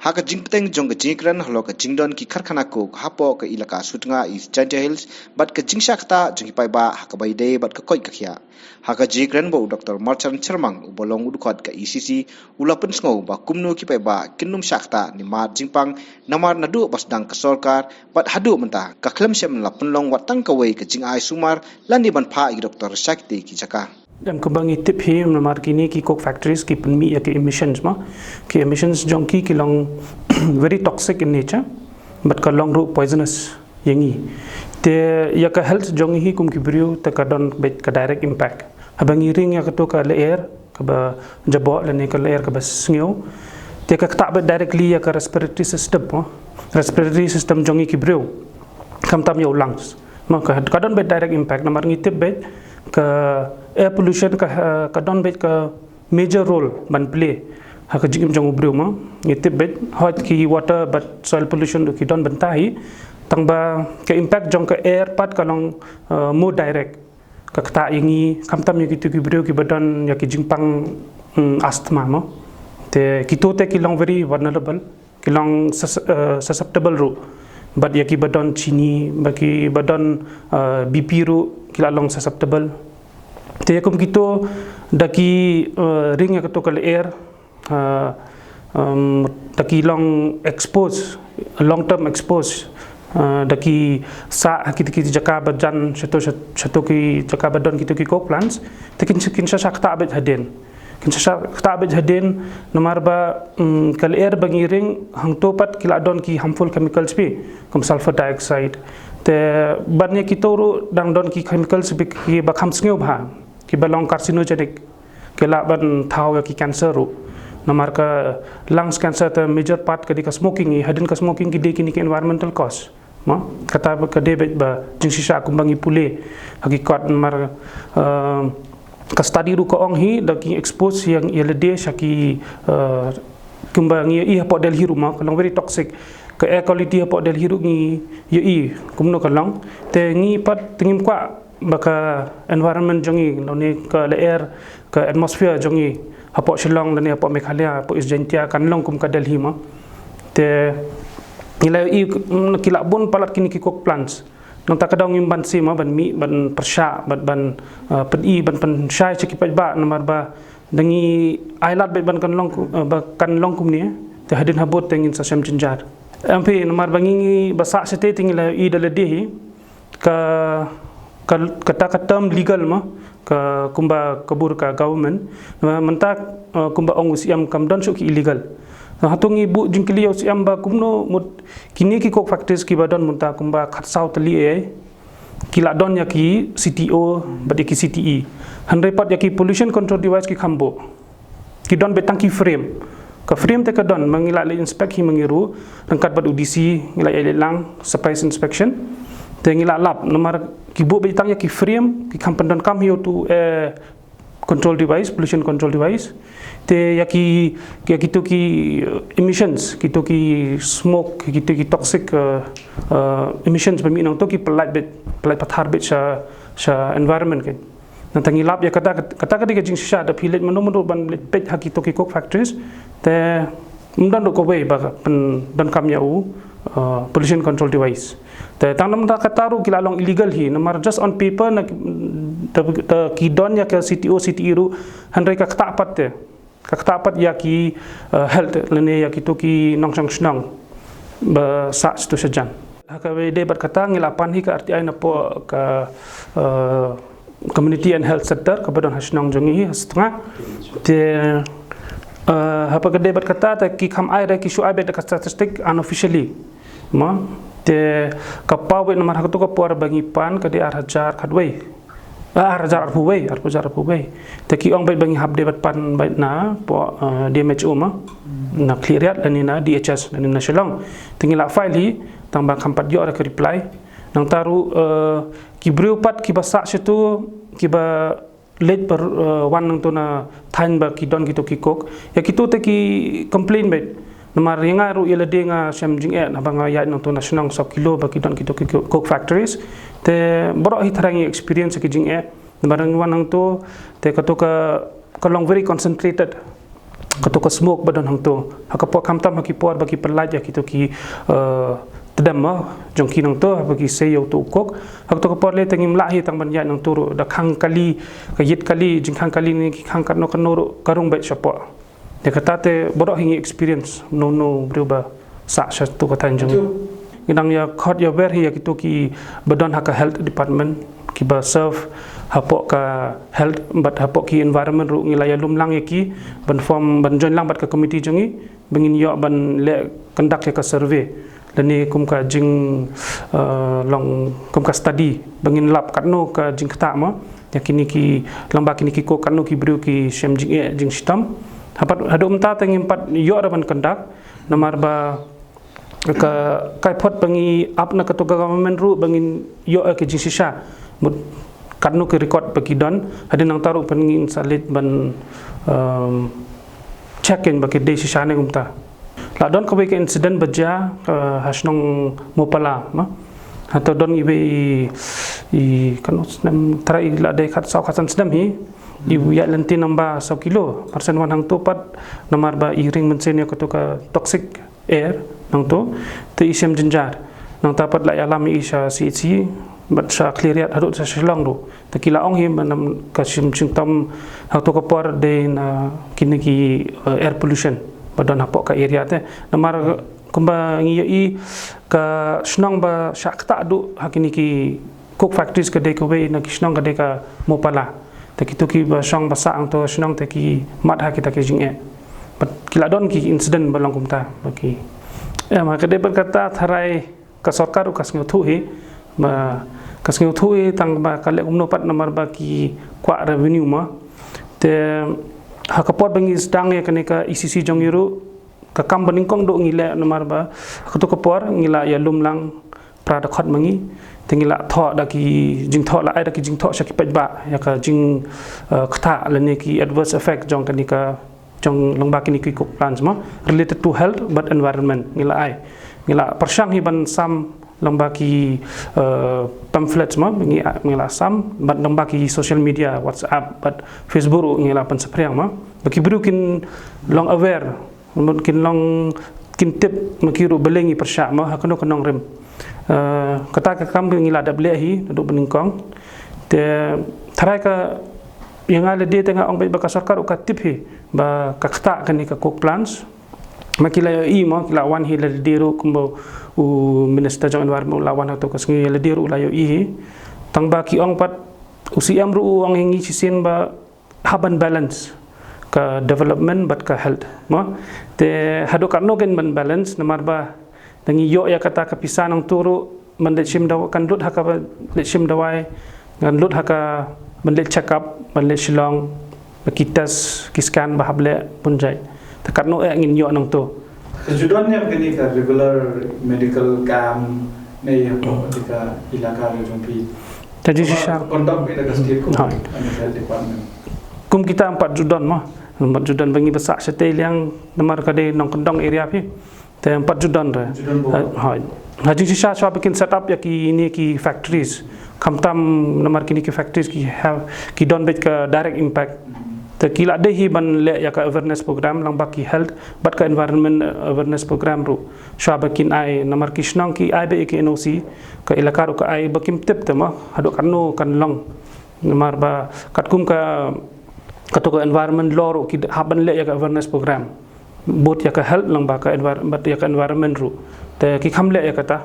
Haka jingpeteng jong ke jingkran halo ke jingdon ki karkhana ko hapo ke ilaka sutnga is Janja Hills bat ke jingsakta jong pai ba haka bai day bat ke koi kakhya. Haka jingkran bo Dr. Marchan Chermang ubolong udukot ke ICC ulapen sngo ba kumnu ki pai ba kinnum sakta ni mat jingpang namar nadu bas dang ke solkar bat hadu mentah ka klem syam la penlong watang ka wei ke jing ai sumar landi ban pha i Dr. Shakti ki jaka. Dan kembang tip hi namar kini ki coke factories ki penmi ya ki emissions ma ki emissions jong ki long very toxic in nature but ka long ru poisonous yangi te ya ka health jong hi kum ki brio ta ka don bet ka direct impact abangi ring ya ka to ka le air ka ba jabo le ne ka le air ka ba sngeu te ka ta bet directly ya ka respiratory system jong ki brio kam tam yo lungs ma ka don bet direct impact namar ngi tip bet ka air pollution ka don bet ka major role ban play ha ka jigim jong ubru ma ngitip bet hot ki water but soil pollution ki don bentai tangba ka impact jong ka air pat ka long more direct ka kta ingi kamtam yi ki bru ki badan ya ki jingpang asthma ma te kito te ki long very vulnerable ki long susceptible ru but ya ki badan chini baki badan BP ru kila long susceptible te yakum kito daki ring ya to kal air daki long expose long term expose daki sa kiti jaka badan chato ki jaka badan kito ki coke plants tekin kinsa sakta bet haden kinsa sakta bet haden nomar ba kal air bangi ring hang topat kila don ki harmful chemicals pi kum sulfur dioxide te bannya kitoro dang don ki chemicals ki bakham sngew bha ki balong carcinogenic kela ban thau ki cancer ru namar ka lungs cancer the major part ka di ka smoking hi hadin ka smoking ki de ki environmental cause ma kata ka de ba jingsisa kumbangi pule hakikat namar ka study ru ko ong hi da ki expose yang yelede syaki kumbangi i po del hiru ma kalong very toxic ka air quality po del hiru ngi yi kumno kalong te ngi pat tingim kwa baka environment jongi noni ka air ka atmosphere jongi hapo Shillong dan hapo Meghalaya hapo East Jaintia kan long kum ka Delhi ma te nilai i kila bun palat kini ki coke plants nang ta kadang im ban si ma ban mi ban persha ban pen ban shai chiki ba nomor ba dangi ailat ban kan long kum ni te hadin habot tengin sa sem jinjar MP nomor bangi basak sete tingila i daladi ka kata-kata legal ma ka kumba kabur ka government mentak kumba ong usiam kamdan su ki illegal hatung ibu jingkili usiam ba kumno kini ki coke factories ki badan munta kumba khatsau tali kila don ya ki CTO badi ki CTE hanrepat ya ki pollution control device ki khambo ki don betang ki frame ka frame te ka don mangila le inspect hi mangiru rangkat bad UDC ngila lang surprise inspection tengila lab nomor kibu betang ya ki frame ki kampan kam hiyo to control device pollution control device te ya ki to ki emissions ki to ki smoke ki to ki toxic emissions bami nang to ki pelait pathar bet sa environment ke nantangi lab ya kata ka jing sha da pilet mano ban pet ha ki to ki coke factories te mundan ko we ba dan kam ya pollution control device te tanam ta kataru kila long illegal hi namar just on paper na ki don ya ka CTO CTE ru hanrai ka ktapat ya ki health lene ya ki to ki nong sang snang ba sa stu sajan haka we de bat kata ngilapan hi ka RTI na po ka community and health sector ka badon hasnang jongi hi setengah te hapa ka de bat kata ta ki kham ai ra ki shu ai bet ka statistic unofficially ma te kapawe nomor hak tu kapur bagi pan ke di arhajar kadway arhajar arpuway te ki ong bet bagi hab debat pan bet na po DMHO ma na clear dan na DHS dan na Shillong tingila file hi tang bang kampat yo ke reply nang taru ki breupat ki basak situ ki ba late per wan nang to na thain ba ki don ki to ki kok ya ki to te ki complain bet namar ringa ru yela denga sem jing na banga ya nang to national sok kilo ba ki don ki to ki coke factories te boro hi tharangi experience ki jing namar wan nang to te ka to ka long very concentrated ketuk smoke badan hang tu hakapok kamtam hakipor bagi pelaj ya kitu ki tedam jongki nang tu bagi seyo tu kok hak tu kapor le tengim lahi tang ban ya nang turu da khang kali kayit kali jing khang kali ni khang kan no karung bet chapo dia kata te borok hingi experience no berubah sa satu kata jong inang ya khot ya ber hi ya kitu ki badan hak health department ki ba serve hapok ka health bat hapok ki environment ru ngilaya lumlang yaki ban form ban join lang bat ka committee jongi bengin yo ban le conduct ka survey lani kum ka jing long kum ka study bengin lab katno ka jing kata ma yakini ki lamba kini ki ko katno ki bru ki shem jing jing sistem hapat hadu umta tengim pat yo ban conduct namar ba ka kai phot bangi apna ka to government ru bengin yo ke jing sisa katno ke record bagi don hadin nang taru pengin salit ban check in bagi de sisa ne umta la don ko ke incident baja hasnong mopala ma atau don ibe i kan nam trai la de khat saw khasan sedam hi i ya lenti namba 1 kilo persen wan hang tu pat namar ba i ring mensen ko to ka toxic air nang tu te isem jenjar nang tapat la alami isha si bat sa cleariat hadut sa silong ru takila ong him nam ka symptom hang to ko por de na kiniki air pollution badan hapok ka area te namar kumba ngi ka snong ba syakta du hakini ki cook factories ka de ko be na kisnong ka de ka mopala ta kitu ki ba song ba sa ang to snong te ki mat ha kita ki jing but kila don ki incident balang kumta baki ma ka de berkata tharai ka sarkar ka sngo thu hi ma ka sngo thu hi tang ba ka le umno pat namar ba ki kwa revenue ma te hakapot bangi sedang ya kenika ICC jongiru ka kam baningkong do ngila nomar ba hakatu kapor ngila ya lumlang prada khot mangi tingila tho da ki jing tho la ai da ki jing tho shaki pajba ya ka jing khatha lane ki adverse effect jong kenika jong longba kini ki kok plans ma related to health but environment ngila ai ngila persang hi ban sam lomba ki pamphlets ma ngila sam bat lomba ki social media WhatsApp bat Facebook ngila pan sapriang ma baki bru kin long aware mungkin long kin tip makiru belengi persya ma hakono konong rem kata ka kam ngila da blehi duduk beningkong te tharai ka yang ada dia tengah ong ba ka sarkar ka tip hi ba ka khata kan ka cook plans makila i ma kila wan hi la diru kumbo minister jong environment lawan atau kasngi la diru la yo i tang ba ki ong pat usiam ru ong hingi sisin ba haban balance ka development but ka health ma te hadu karno gen ban balance namar ba tangi yo ya kata kapisan ang turu mandet sim daw kan lut haka let sim dawai ngan lut haka mandet check up mandet silong kitas kiskan bahable punjai takarno ngin yo nang to Kejudan yang kini ka regular medical camp nei hapo tika ilaka re jompi jadi sisa conduct ina ka state ko ani health department kum kita 4 judan mah 4 judan bangi besak setel yang nomor kade nong kendong area pi te 4 judan re hai haji sisa so bikin setup ya ki ini ki factories kamtam nomor kini ki factories ki have ki don bet ka direct impact te kila dehi ban le ya ka awareness program lang baki health bat ka environment awareness program ru sha bakin ai nomor kisnang ki ai be ki NOC ka ilaka ru ka ai bakim tip tema hadu kanno kan long nomor ba katkum ka kato environment law ru ki haban le ya ka awareness program bot ya ka health lang ba ka environment ya ka environment ru te ki kham le ya kata